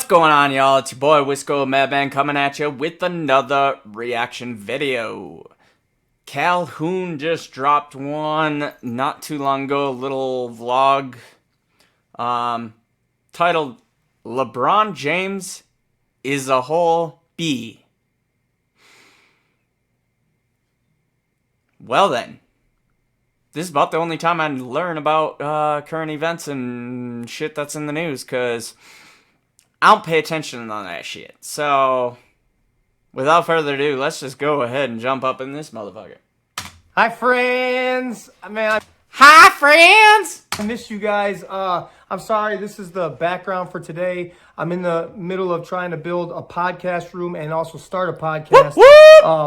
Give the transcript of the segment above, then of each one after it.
going on, y'all? It's your boy Wisco Madman coming at you with another reaction video. Calhoun just dropped one not too long ago, a little vlog titled LeBron James is a whole Biih. Well then, this is about the only time I learn about current events and shit that's in the news, because I don't pay attention to none of that shit. So, without further ado, let's just go ahead and jump up in this motherfucker. Hi, friends. Hi, friends! I missed you guys. I'm sorry. This is the background for today. I'm in the middle of trying to build a podcast room and also start a podcast.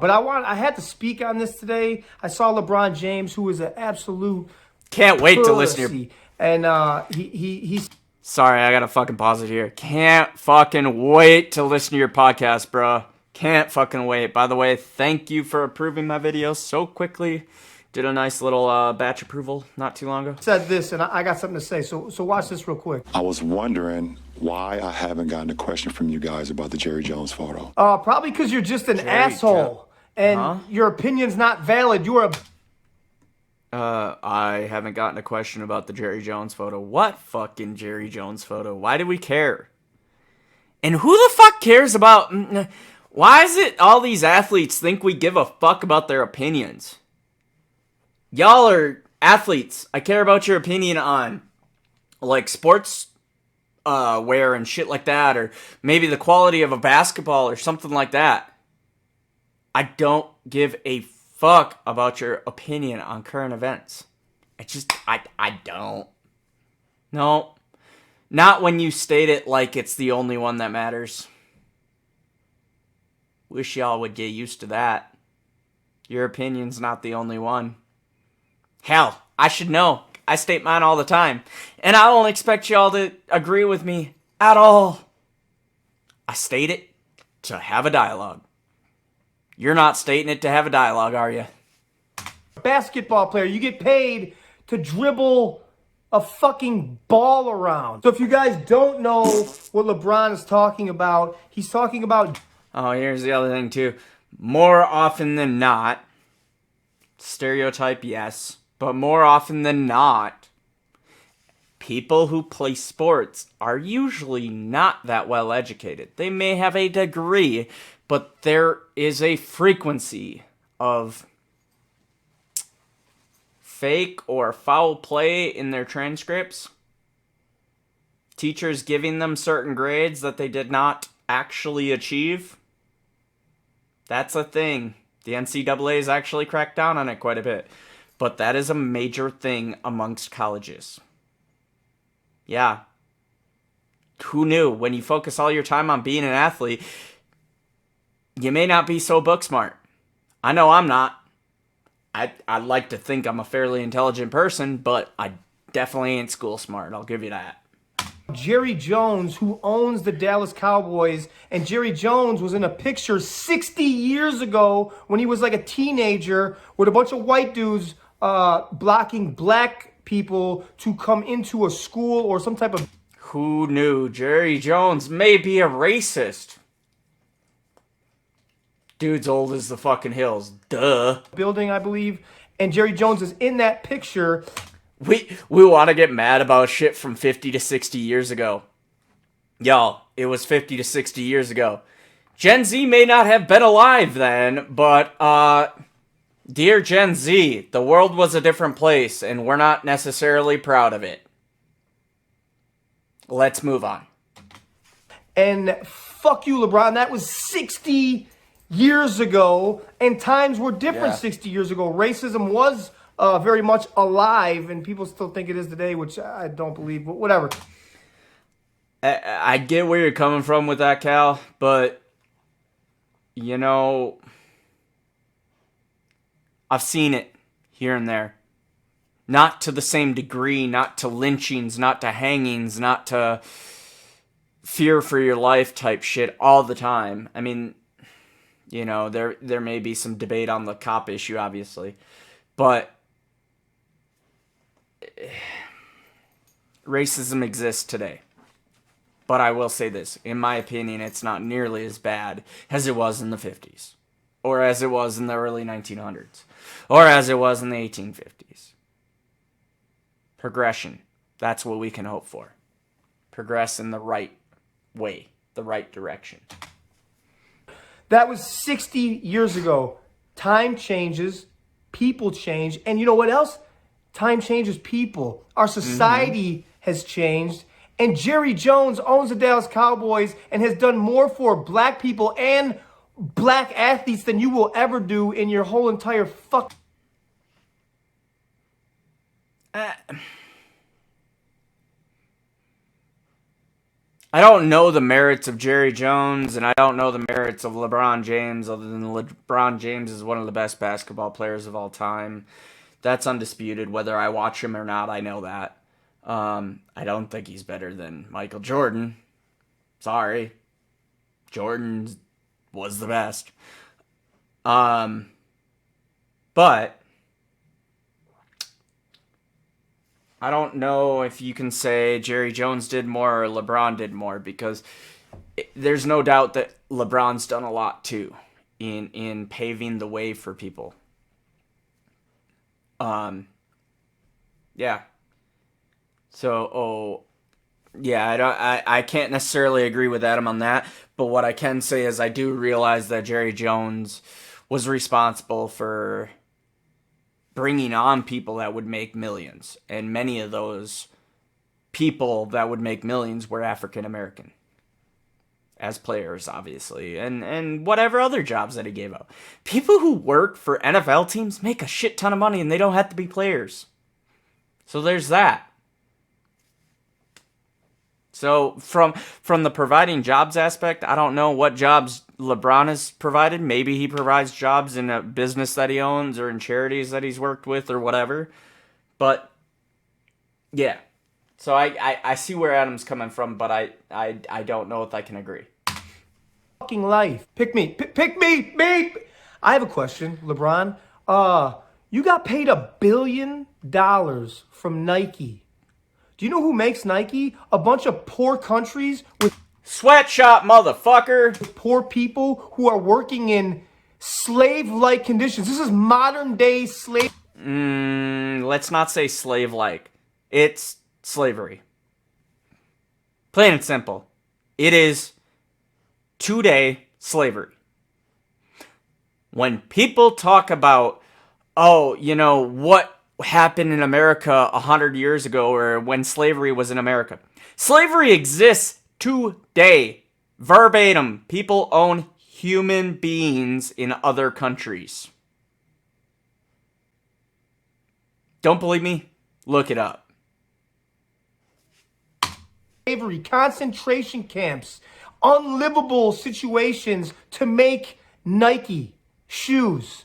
But I had to speak on this today. I saw LeBron James, who is an absolute Can't wait pussy. to listen to your... And he's... Sorry, I gotta fucking pause it here. Can't fucking wait to listen to your podcast, bro. Can't fucking wait. By the way, thank you for approving my videos so quickly. Did a nice little batch approval not too long ago. Said this, and I got something to say. So watch this real quick. I was wondering why I haven't gotten a question from you guys about the Jerry Jones photo. Probably because you're just an asshole, and your opinion's not valid. You are a... I haven't gotten a question about the Jerry Jones photo. What fucking Jerry Jones photo? Why do we care? And who the fuck cares about... Why is it all these athletes think we give a fuck about their opinions? Y'all are athletes. I care about your opinion on, like, sports wear and shit like that, or maybe the quality of a basketball or something like that. I don't give a fuck about your opinion on current events. I don't. No. Not when you state it like it's the only one that matters. Wish y'all would get used to that. Your opinion's not the only one. Hell, I should know. I state mine all the time. And I don't expect y'all to agree with me at all. I state it to have a dialogue. You're not stating it to have a dialogue, are you? Basketball player. You get paid to dribble a fucking ball around. So if you guys don't know what LeBron is talking about, he's talking about... Oh, here's the other thing, too. More often than not, stereotype, yes, but more often than not, people who play sports are usually not that well educated. They may have a degree, but there is a frequency of fake or foul play in their transcripts. Teachers giving them certain grades that they did not actually achieve. That's a thing. The NCAA has actually cracked down on it quite a bit. But that is a major thing amongst colleges. Yeah. Who knew? When you focus all your time on being an athlete, you may not be so book smart. I know I'm not. I'd like to think I'm a fairly intelligent person, but I definitely ain't school smart. I'll give you that. Jerry Jones, who owns the Dallas Cowboys, and Jerry Jones was in a picture 60 years ago when he was like a teenager with a bunch of white dudes blocking black people to come into a school or some type of... Who knew Jerry Jones may be a racist? Dude's old as the fucking hills. Duh. Building, I believe. And Jerry Jones is in that picture. We want to get mad about shit from 50 to 60 years ago. Y'all, it was 50 to 60 years ago. Gen Z may not have been alive then, but, dear Gen Z, the world was a different place, and we're not necessarily proud of it. Let's move on. And fuck you, LeBron. That was 60 years ago, and times were different 60 years ago. Racism was... very much alive, and people still think it is today, which I don't believe, but whatever. I get where you're coming from with that, Cal, but, you know, I've seen it here and there. Not to the same degree, not to lynchings, not to hangings, not to fear for your life type shit all the time. I mean, you know, there may be some debate on the cop issue, obviously, but racism exists today. But I will say this. In my opinion, it's not nearly as bad as it was in the 50s. Or as it was in the early 1900s. Or as it was in the 1850s. Progression. That's what we can hope for. Progress in the right way. The right direction. That was 60 years ago. Time changes. People change. And you know what else? Time changes people. Our society has changed. And Jerry Jones owns the Dallas Cowboys and has done more for black people and black athletes than you will ever do in your whole entire I don't know the merits of Jerry Jones, and I don't know the merits of LeBron James, other than LeBron James is one of the best basketball players of all time. That's undisputed. Whether I watch him or not, I know that. I don't think he's better than Michael Jordan. Sorry. Jordan was the best. But I don't know if you can say Jerry Jones did more or LeBron did more, because there's no doubt that LeBron's done a lot too in paving the way for people. Yeah. So, I can't necessarily agree with Adam on that, but what I can say is I do realize that Jerry Jones was responsible for bringing on people that would make millions, and many of those people that would make millions were African American, as players, obviously, and whatever other jobs that he gave out. People who work for NFL teams make a shit ton of money, and they don't have to be players. So there's that. So from the providing jobs aspect, I don't know what jobs LeBron has provided. Maybe he provides jobs in a business that he owns or in charities that he's worked with or whatever. But yeah. So I see where Adam's coming from, but I don't know if I can agree. fucking life. Pick me. Pick me. I have a question, LeBron. You got paid $1 billion from Nike. Do you know who makes Nike? A bunch of poor countries with Sweatshop, motherfucker. poor people who are working in slave-like conditions. This is modern-day slave. Let's not say slave-like. It's slavery. Plain and simple. It is two-day slavery. When people talk about, what happened in America 100 years ago, or when slavery was in America. Slavery exists today. Verbatim. People own human beings in other countries. Don't believe me? Look it up. Slavery, concentration camps, unlivable situations to make Nike shoes.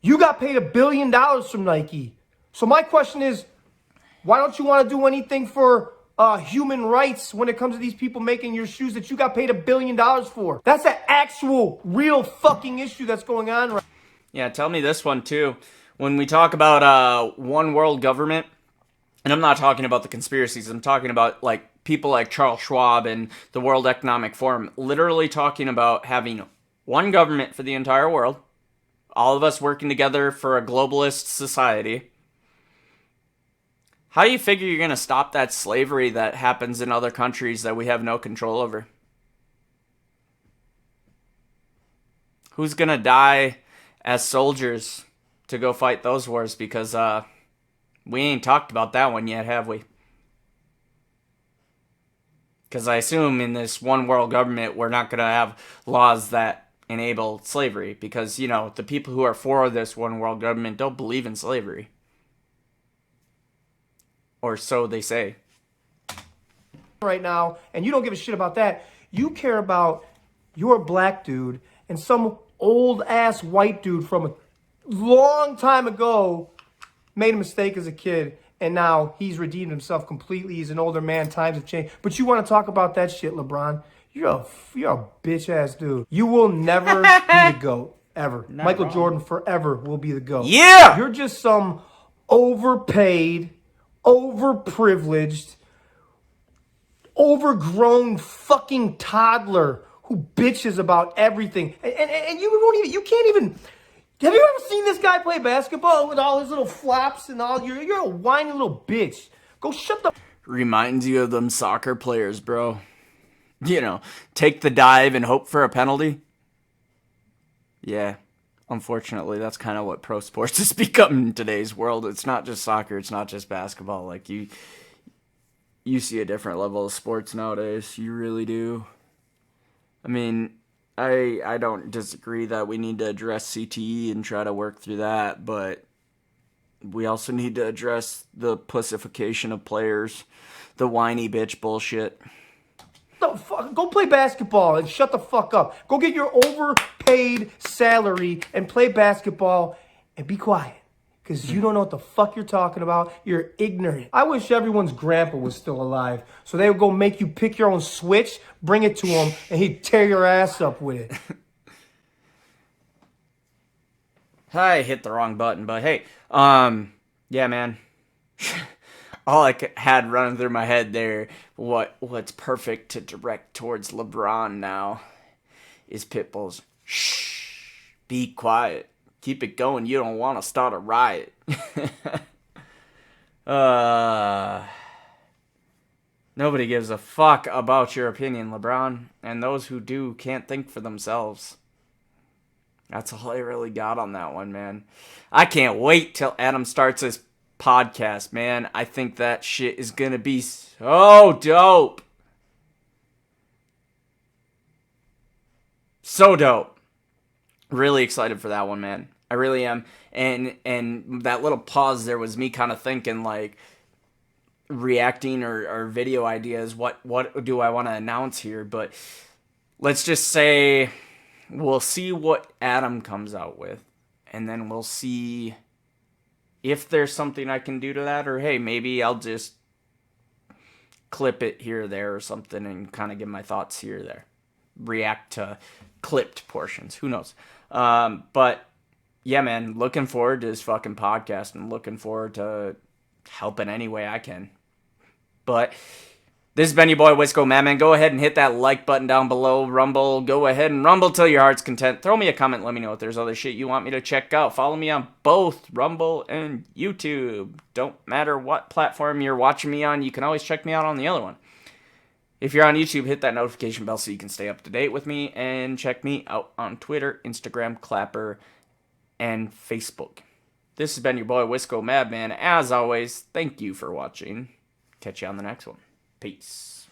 You got paid $1 billion from Nike. So my question is, why don't you want to do anything for human rights when it comes to these people making your shoes that you got paid $1 billion for? That's an actual, real fucking issue that's going on right now. Yeah, tell me this one too. When we talk about one world government, and I'm not talking about the conspiracies, I'm talking about like people like Charles Schwab and the World Economic Forum, literally talking about having one government for the entire world, all of us working together for a globalist society. How do you figure you're going to stop that slavery that happens in other countries that we have no control over? Who's going to die as soldiers to go fight those wars? Because we ain't talked about that one yet, have we? Because I assume in this one world government, we're not going to have laws that enable slavery. Because, the people who are for this one world government don't believe in slavery. Or so they say. Right now, and you don't give a shit about that. You care about your black dude and some old ass white dude from a long time ago made a mistake as a kid, and now he's redeemed himself completely. He's an older man. Times have changed. But you want to talk about that shit, LeBron? You're a bitch ass dude. You will never be the GOAT ever. Not Michael wrong. Jordan forever will be the GOAT. Yeah! You're just some overpaid, overprivileged, overgrown fucking toddler who bitches about everything. And you can't even. Have you ever seen this guy play basketball with all his little flops and all? You're a whiny little bitch. Go shut the. Reminds you of them soccer players, bro. You know, take the dive and hope for a penalty. Yeah, unfortunately, that's kind of what pro sports has become in today's world. It's not just soccer, it's not just basketball. Like, you see a different level of sports nowadays. You really do. I mean, I don't disagree that we need to address CTE and try to work through that, but we also need to address the pussification of players, the whiny bitch bullshit. Go play basketball and shut the fuck up. Go get your overpaid salary and play basketball and be quiet. Because you don't know what the fuck you're talking about. You're ignorant. I wish everyone's grandpa was still alive. So they would go make you pick your own switch, bring it to him, and he'd tear your ass up with it. I hit the wrong button, but hey, yeah, man. All I had running through my head there, what's perfect to direct towards LeBron now, is Pitbull's, shh, be quiet, keep it going, you don't want to start a riot. Nobody gives a fuck about your opinion, LeBron, and those who do can't think for themselves. That's all I really got on that one, man. I can't wait till Adam starts his podcast, man. I think that shit is gonna be so dope. So dope. Really excited for that one, man. I really am. And that little pause there was me kind of thinking, like, reacting or video ideas. What do I want to announce here? But let's just say we'll see what Adam comes out with, and then we'll see if there's something I can do to that, or hey, maybe I'll just clip it here or there or something and kind of give my thoughts here or there. React to clipped portions. Who knows? But yeah, man, looking forward to this fucking podcast and looking forward to helping any way I can. But this has been your boy Wisco Madman. Go ahead and hit that like button down below. Rumble. Go ahead and rumble till your heart's content. Throw me a comment. Let me know if there's other shit you want me to check out. Follow me on both Rumble and YouTube. Don't matter what platform you're watching me on. You can always check me out on the other one. If you're on YouTube, hit that notification bell so you can stay up to date with me. And check me out on Twitter, Instagram, Clapper, and Facebook. This has been your boy Wisco Madman. As always, thank you for watching. Catch you on the next one. Peace.